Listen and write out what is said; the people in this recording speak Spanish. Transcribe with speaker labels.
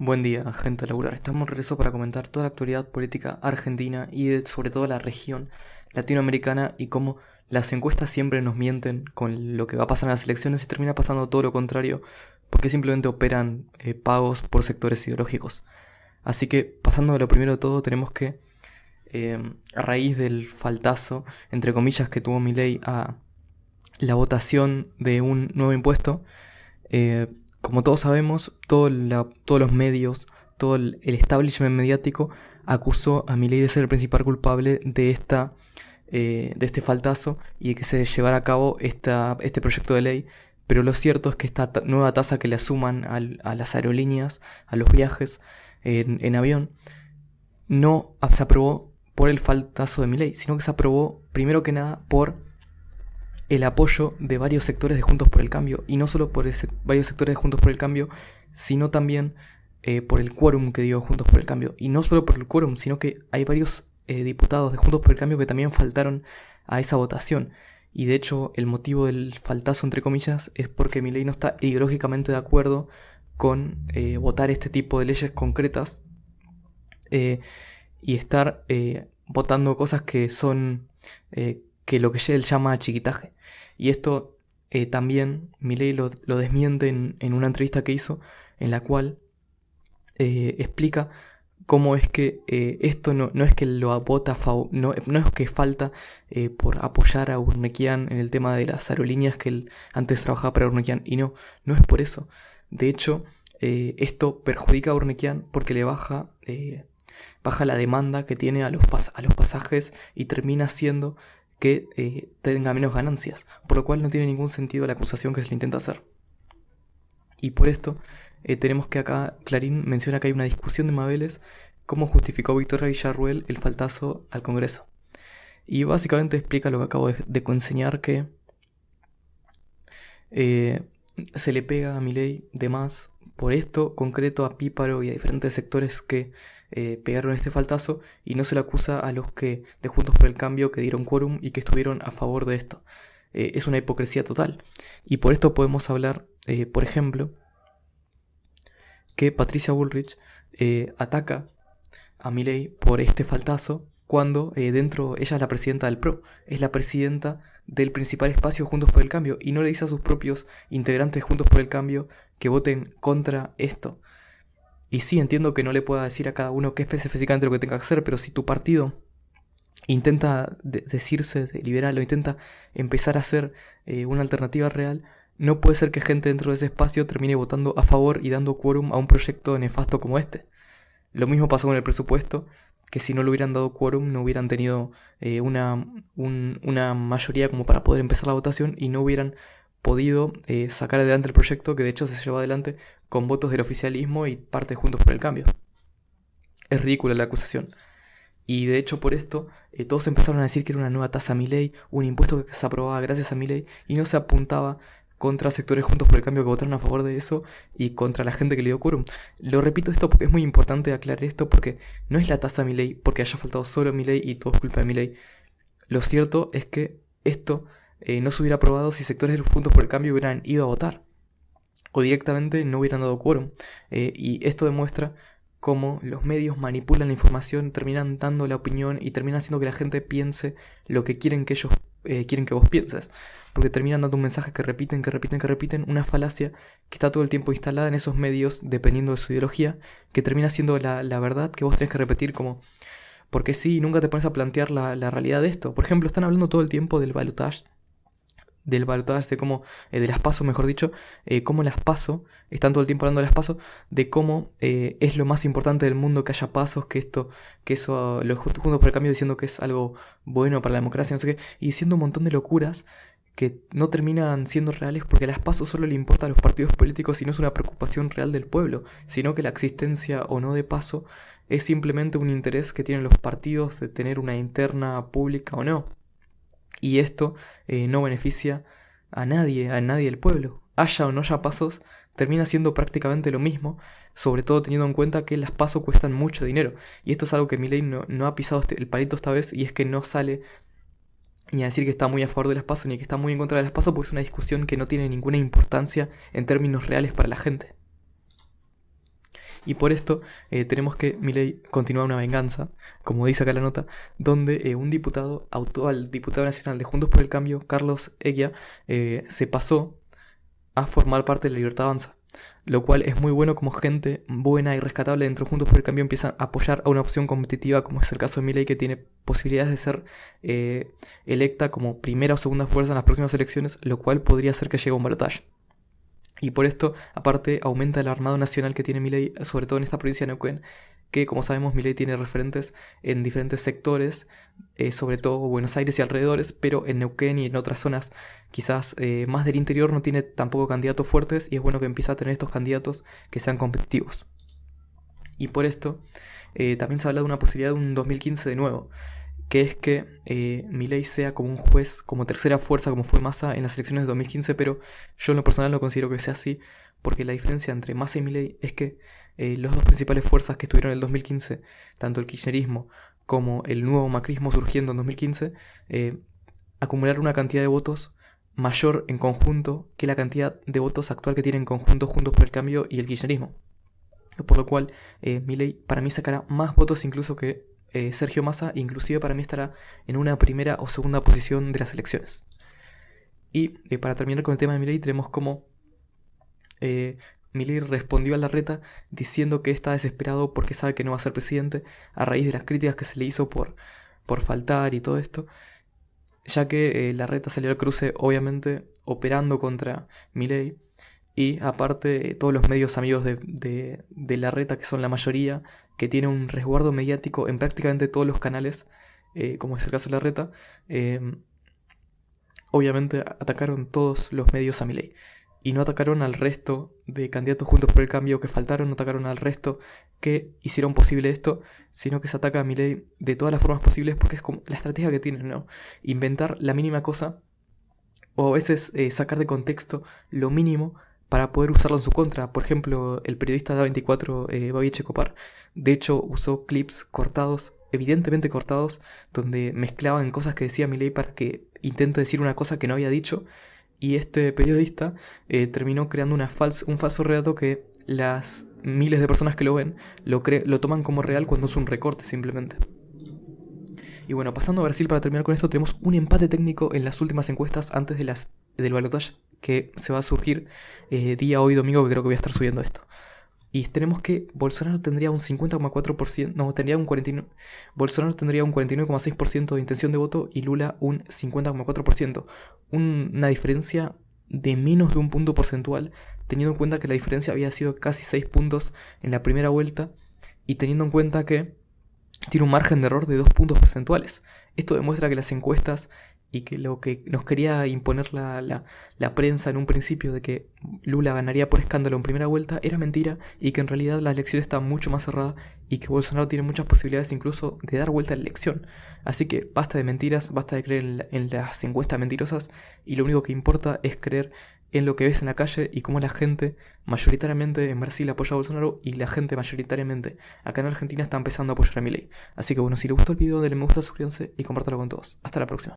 Speaker 1: Buen día, gente laburar. Estamos de regreso para comentar toda la actualidad política argentina y sobre todo la región latinoamericana y cómo las encuestas siempre nos mienten con lo que va a pasar en las elecciones y termina pasando todo lo contrario porque simplemente operan pagos por sectores ideológicos. Así que, pasando de lo primero de todo, tenemos que, a raíz del faltazo, entre comillas, que tuvo Milei a la votación de un nuevo impuesto, eh, como todos sabemos, todos los medios, todo el establishment mediático acusó a Milei de ser el principal culpable de este faltazo y de que se llevara a cabo este proyecto de ley. Pero lo cierto es que esta nueva tasa que le asuman a las aerolíneas, a los viajes en avión, no se aprobó por el faltazo de Milei, sino que se aprobó primero que nada por el apoyo de varios sectores de Juntos por el Cambio, y no solo por varios sectores de Juntos por el Cambio, sino también por el quórum que dio Juntos por el Cambio. Y no solo por el quórum, sino que hay varios diputados de Juntos por el Cambio que también faltaron a esa votación. Y de hecho el motivo del faltazo, entre comillas, es porque Milei no está ideológicamente de acuerdo con votar este tipo de leyes concretas y estar votando cosas que son que lo que él llama chiquitaje. Y esto también Milei lo desmiente en una entrevista que hizo, en la cual explica cómo es que esto no es que lo vota a favor, no es que falta por apoyar a Urnequian en el tema de las aerolíneas, que él antes trabajaba para Urnequian, y no es por eso. De hecho, esto perjudica a Urnequian porque le baja la demanda que tiene a los pasajes y termina haciendo que tenga menos ganancias, por lo cual no tiene ningún sentido la acusación que se le intenta hacer. Y por esto tenemos que acá Clarín menciona que hay una discusión de Mabeles cómo justificó Victoria Villarruel el faltazo al Congreso. Y básicamente explica lo que acabo de enseñar, que se le pega a Milei de más por esto concreto a Píparo y a diferentes sectores que pegaron este faltazo, y no se le acusa a los que de Juntos por el Cambio que dieron quórum y que estuvieron a favor de esto. Es una hipocresía total. Y por esto podemos hablar, por ejemplo, que Patricia Bullrich ataca a Milei por este faltazo cuando dentro ella es la presidenta del PRO, es la presidenta del principal espacio Juntos por el Cambio, y no le dice a sus propios integrantes Juntos por el Cambio que voten contra esto. Y sí, entiendo que no le pueda decir a cada uno qué es específicamente lo que tenga que hacer, pero si tu partido intenta decirse de liberal o intenta empezar a hacer una alternativa real, no puede ser que gente dentro de ese espacio termine votando a favor y dando quórum a un proyecto nefasto como este. Lo mismo pasó con el presupuesto, que si no le hubieran dado quórum no hubieran tenido una mayoría como para poder empezar la votación y no hubieran podido sacar adelante el proyecto, que de hecho se llevó adelante con votos del oficialismo y parte de Juntos por el Cambio. Es ridícula la acusación. Y de hecho por esto todos empezaron a decir que era una nueva tasa Milei, un impuesto que se aprobaba gracias a Milei, y no se apuntaba contra sectores Juntos por el Cambio que votaron a favor de eso y contra la gente que le dio quórum. Lo repito esto porque es muy importante aclarar esto, porque no es la tasa Milei porque haya faltado solo Milei y todo es culpa de Milei. Lo cierto es que esto no se hubiera aprobado si sectores de Juntos por el Cambio hubieran ido a votar o directamente no hubieran dado quórum. Y esto demuestra cómo los medios manipulan la información, terminan dando la opinión y terminan haciendo que la gente piense lo que quieren que ellos quieren que vos pienses. Porque terminan dando un mensaje que repiten, una falacia que está todo el tiempo instalada en esos medios dependiendo de su ideología, que termina siendo la verdad que vos tenés que repetir como... Porque sí, nunca te pones a plantear la realidad de esto. Por ejemplo, están hablando todo el tiempo del balotaje, de cómo, de las PASO, mejor dicho, cómo las PASO, están todo el tiempo hablando de las PASO, de cómo es lo más importante del mundo que haya pasos, que eso, los Juntos por el Cambio diciendo que es algo bueno para la democracia, no sé qué, y diciendo un montón de locuras que no terminan siendo reales porque a las PASO solo le importa a los partidos políticos y no es una preocupación real del pueblo, sino que la existencia o no de PASO es simplemente un interés que tienen los partidos de tener una interna pública o no. Y esto no beneficia a nadie del pueblo. Haya o no haya pasos, termina siendo prácticamente lo mismo, sobre todo teniendo en cuenta que las pasos cuestan mucho dinero. Y esto es algo que Milei no ha pisado el palito esta vez, y es que no sale ni a decir que está muy a favor de las pasos ni que está muy en contra de las pasos, porque es una discusión que no tiene ninguna importancia en términos reales para la gente. Y por esto tenemos que Milei continúa una venganza, como dice acá la nota, donde un diputado, actual diputado nacional de Juntos por el Cambio, Carlos Eguía, se pasó a formar parte de La Libertad Avanza. Lo cual es muy bueno, como gente buena y rescatable dentro de Juntos por el Cambio empiezan a apoyar a una opción competitiva, como es el caso de Milei, que tiene posibilidades de ser electa como primera o segunda fuerza en las próximas elecciones, lo cual podría hacer que llegue a un balotaje. Y por esto, aparte, aumenta el armado nacional que tiene Milei, sobre todo en esta provincia de Neuquén, que como sabemos Milei tiene referentes en diferentes sectores, sobre todo Buenos Aires y alrededores, pero en Neuquén y en otras zonas quizás más del interior no tiene tampoco candidatos fuertes, y es bueno que empiece a tener estos candidatos que sean competitivos. Y por esto también se habla de una posibilidad de un 2015 de nuevo, que es que Milei sea como un juez, como tercera fuerza, como fue Massa en las elecciones de 2015, pero yo en lo personal no considero que sea así, porque la diferencia entre Massa y Milei es que las dos principales fuerzas que estuvieron en el 2015, tanto el kirchnerismo como el nuevo macrismo surgiendo en 2015, acumularon una cantidad de votos mayor en conjunto que la cantidad de votos actual que tienen en conjunto Juntos por el Cambio y el kirchnerismo. Por lo cual, Milei para mí sacará más votos incluso que Sergio Massa, inclusive para mí estará en una primera o segunda posición de las elecciones. Y para terminar con el tema de Milei, tenemos como Milei respondió a Larreta diciendo que está desesperado porque sabe que no va a ser presidente a raíz de las críticas que se le hizo por faltar y todo esto, ya que Larreta salió al cruce obviamente operando contra Milei. Y aparte, todos los medios amigos de Larreta, que son la mayoría, que tiene un resguardo mediático en prácticamente todos los canales, como es el caso de Larreta, obviamente atacaron todos los medios a Milei. Y no atacaron al resto de candidatos Juntos por el Cambio que faltaron, no atacaron al resto que hicieron posible esto, sino que se ataca a Milei de todas las formas posibles, porque es como la estrategia que tienen, ¿no? Inventar la mínima cosa, o a veces sacar de contexto lo mínimo para poder usarlo en su contra. Por ejemplo, el periodista de A24, Babi Checopar, de hecho usó clips cortados, evidentemente cortados, donde mezclaban cosas que decía Milei para que intente decir una cosa que no había dicho, y este periodista terminó creando un falso relato que las miles de personas que lo ven lo toman como real cuando es un recorte simplemente. Y bueno, pasando a Brasil para terminar con esto, tenemos un empate técnico en las últimas encuestas antes del balotaje que se va a surgir día hoy domingo, que creo que voy a estar subiendo esto. Y tenemos que Bolsonaro tendría un 50,4%, no, tendría un 49%, Bolsonaro tendría un 49,6% de intención de voto y Lula un 50,4%. Una diferencia de menos de un punto porcentual, teniendo en cuenta que la diferencia había sido casi 6 puntos en la primera vuelta y teniendo en cuenta que tiene un margen de error de 2 puntos porcentuales. Esto demuestra que las encuestas y que lo que nos quería imponer la prensa en un principio de que Lula ganaría por escándalo en primera vuelta era mentira, y que en realidad la elección está mucho más cerrada y que Bolsonaro tiene muchas posibilidades incluso de dar vuelta a la elección. Así que basta de mentiras, basta de creer en las encuestas mentirosas, y lo único que importa es creer en lo que ves en la calle y cómo la gente mayoritariamente en Brasil apoya a Bolsonaro y la gente mayoritariamente acá en Argentina está empezando a apoyar a Milei. Así que bueno, si les gustó el video denle me gusta, suscríbanse y compártelo con todos. Hasta la próxima.